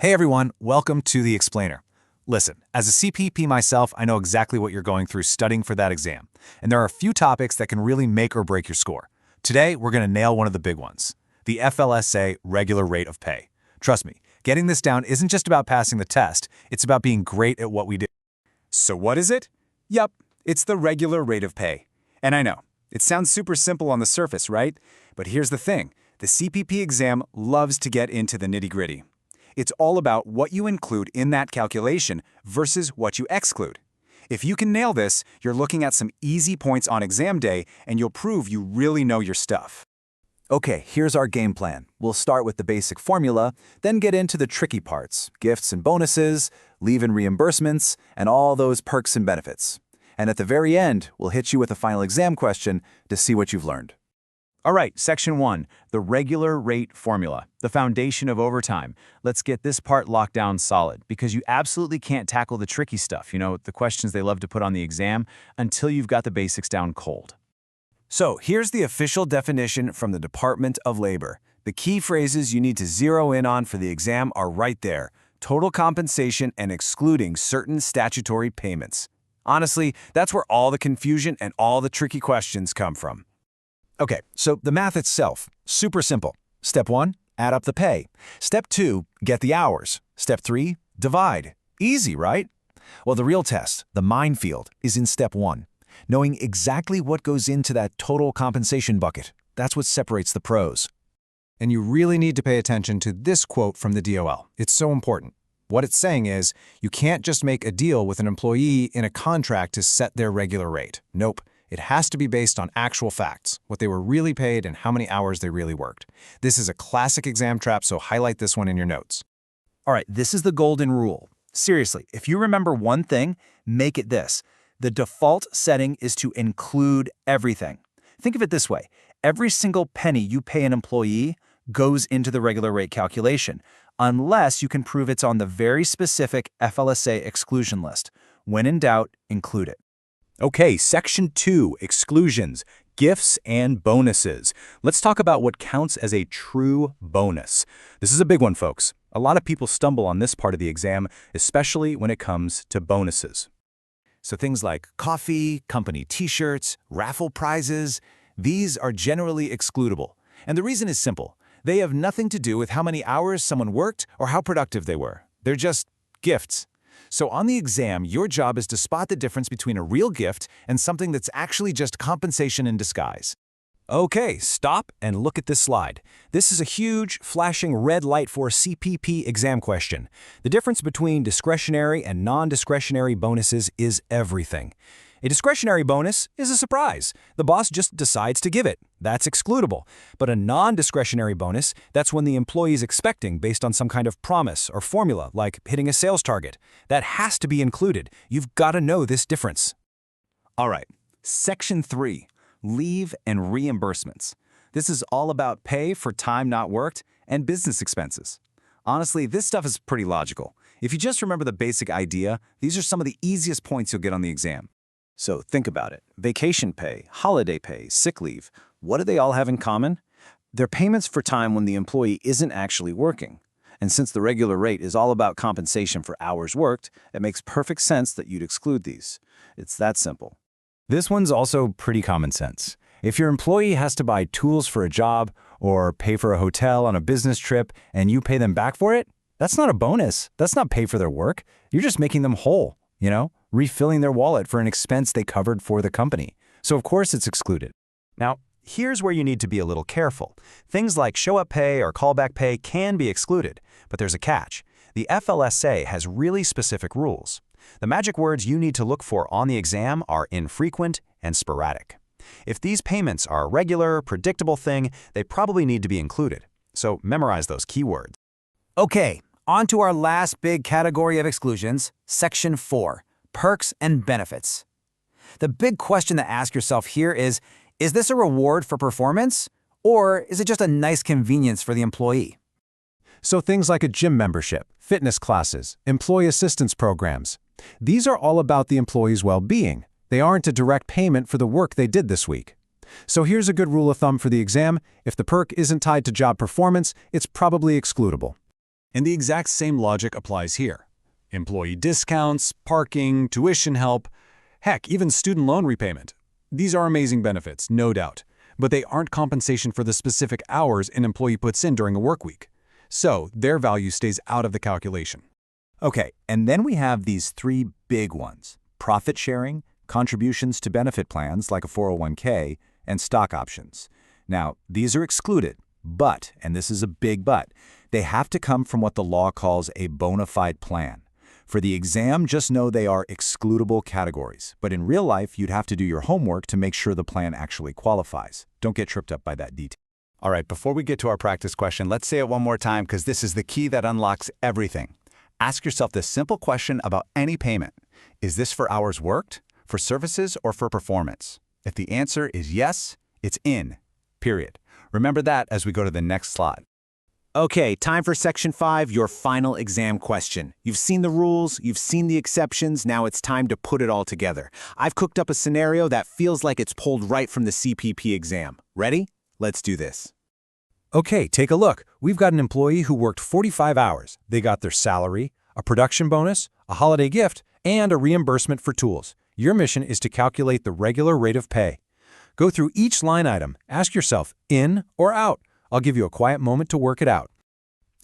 Hey everyone, welcome to The Explainer. Listen, as a CPP myself, I know exactly what you're going through studying for that exam, and there are a few topics that can really make or break your score. Today, we're going to nail one of the big ones, the FLSA regular rate of pay. Trust me, getting this down isn't just about passing the test, it's about being great at what we do. So what is it? Yup, it's the regular rate of pay. And I know, it sounds super simple on the surface, right? But here's the thing, the CPP exam loves to get into the nitty-gritty. It's all about what you include in that calculation versus what you exclude. If you can nail this, you're looking at some easy points on exam day, and you'll prove you really know your stuff. Okay, here's our game plan. We'll start with the basic formula, then get into the tricky parts, gifts and bonuses, leave and reimbursements, and all those perks and benefits. And at the very end, we'll hit you with a final exam question to see what you've learned. All right, Section 1, the regular rate formula, the foundation of overtime. Let's get this part locked down solid, because you absolutely can't tackle the tricky stuff, the questions they love to put on the exam, until you've got the basics down cold. So here's the official definition from the Department of Labor. The key phrases you need to zero in on for the exam are right there: total compensation and excluding certain statutory payments. Honestly, that's where all the confusion and all the tricky questions come from. Okay, so the math itself, super simple. Step 1, add up the pay. Step 2, get the hours. Step 3, divide. Easy, right? Well, the real test, the minefield, is in Step 1. Knowing exactly what goes into that total compensation bucket. That's what separates the pros. And you really need to pay attention to this quote from the DOL. It's so important. What it's saying is, you can't just make a deal with an employee in a contract to set their regular rate. Nope. It has to be based on actual facts, what they were really paid and how many hours they really worked. This is a classic exam trap, so highlight this one in your notes. All right, this is the golden rule. Seriously, if you remember one thing, make it this. The default setting is to include everything. Think of it this way. Every single penny you pay an employee goes into the regular rate calculation, unless you can prove it's on the very specific FLSA exclusion list. When in doubt, include it. Okay, Section 2, exclusions, gifts and bonuses. Let's talk about what counts as a true bonus. This is a big one, folks. A lot of people stumble on this part of the exam, especially when it comes to bonuses. So things like coffee, company t-shirts, raffle prizes, these are generally excludable. And the reason is simple. They have nothing to do with how many hours someone worked or how productive they were. They're just gifts. So on the exam, your job is to spot the difference between a real gift and something that's actually just compensation in disguise. Okay, stop and look at this slide. This is a huge, flashing red light for a CPP exam question. The difference between discretionary and non-discretionary bonuses is everything. A discretionary bonus is a surprise. The boss just decides to give it. That's excludable. But a non-discretionary bonus, that's when the employee is expecting based on some kind of promise or formula, like hitting a sales target. That has to be included. You've got to know this difference. All right, Section 3, leave and reimbursements. This is all about pay for time not worked and business expenses. Honestly, this stuff is pretty logical. If you just remember the basic idea, these are some of the easiest points you'll get on the exam. So think about it. Vacation pay, holiday pay, sick leave. What do they all have in common? They're payments for time when the employee isn't actually working. And since the regular rate is all about compensation for hours worked, it makes perfect sense that you'd exclude these. It's that simple. This one's also pretty common sense. If your employee has to buy tools for a job or pay for a hotel on a business trip and you pay them back for it, that's not a bonus. That's not pay for their work. You're just making them whole, refilling their wallet for an expense they covered for the company. So of course it's excluded. Now, here's where you need to be a little careful. Things like show-up pay or callback pay can be excluded, but there's a catch. The FLSA has really specific rules. The magic words you need to look for on the exam are infrequent and sporadic. If these payments are a regular, predictable thing, they probably need to be included. So memorize those keywords. Okay, on to our last big category of exclusions, Section 4, perks and benefits. The big question to ask yourself here is this a reward for performance, or is it just a nice convenience for the employee? So things like a gym membership, fitness classes, employee assistance programs. These are all about the employee's well-being. They aren't a direct payment for the work they did this week. So here's a good rule of thumb for the exam. If the perk isn't tied to job performance, it's probably excludable. And the exact same logic applies here. Employee discounts, parking, tuition help, heck, even student loan repayment. These are amazing benefits, no doubt, but they aren't compensation for the specific hours an employee puts in during a work week. So their value stays out of the calculation. Okay, and then we have these three big ones: profit sharing, contributions to benefit plans like a 401k, and stock options. Now, these are excluded, but, and this is a big but, they have to come from what the law calls a bona fide plan. For the exam, just know they are excludable categories, but in real life, you'd have to do your homework to make sure the plan actually qualifies. Don't get tripped up by that detail. All right, before we get to our practice question, let's say it one more time because this is the key that unlocks everything. Ask yourself this simple question about any payment. Is this for hours worked, for services, or for performance? If the answer is yes, it's in, period. Remember that as we go to the next slide. Okay, time for Section 5, your final exam question. You've seen the rules, you've seen the exceptions, now it's time to put it all together. I've cooked up a scenario that feels like it's pulled right from the CPP exam. Ready? Let's do this. Okay, take a look. We've got an employee who worked 45 hours. They got their salary, a production bonus, a holiday gift, and a reimbursement for tools. Your mission is to calculate the regular rate of pay. Go through each line item. Ask yourself, in or out? I'll give you a quiet moment to work it out.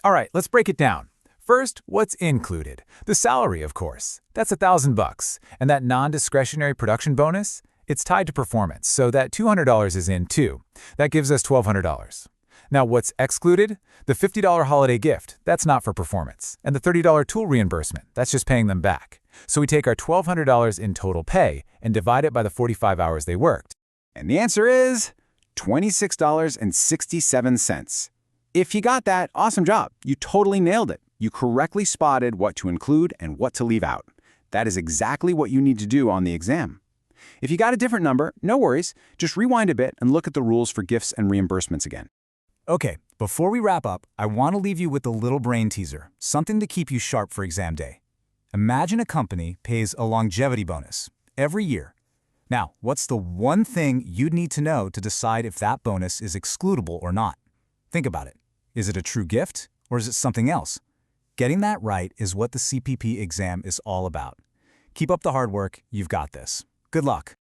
All right, let's break it down. First, what's included? The salary, of course. That's $1,000. And that non-discretionary production bonus? It's tied to performance, so that $200 is in too. That gives us $1,200. Now, what's excluded? The $50 holiday gift. That's not for performance. And the $30 tool reimbursement. That's just paying them back. So we take our $1,200 in total pay and divide it by the 45 hours they worked. And the answer is $26.67. If you got that, awesome job. You totally nailed it. You correctly spotted what to include and what to leave out. That is exactly what you need to do on the exam. If you got a different number, no worries. Just rewind a bit and look at the rules for gifts and reimbursements again. Okay, before we wrap up, I want to leave you with a little brain teaser, something to keep you sharp for exam day. Imagine a company pays a longevity bonus every year. Now, what's the one thing you'd need to know to decide if that bonus is excludable or not? Think about it. Is it a true gift or is it something else? Getting that right is what the CPP exam is all about. Keep up the hard work. You've got this. Good luck.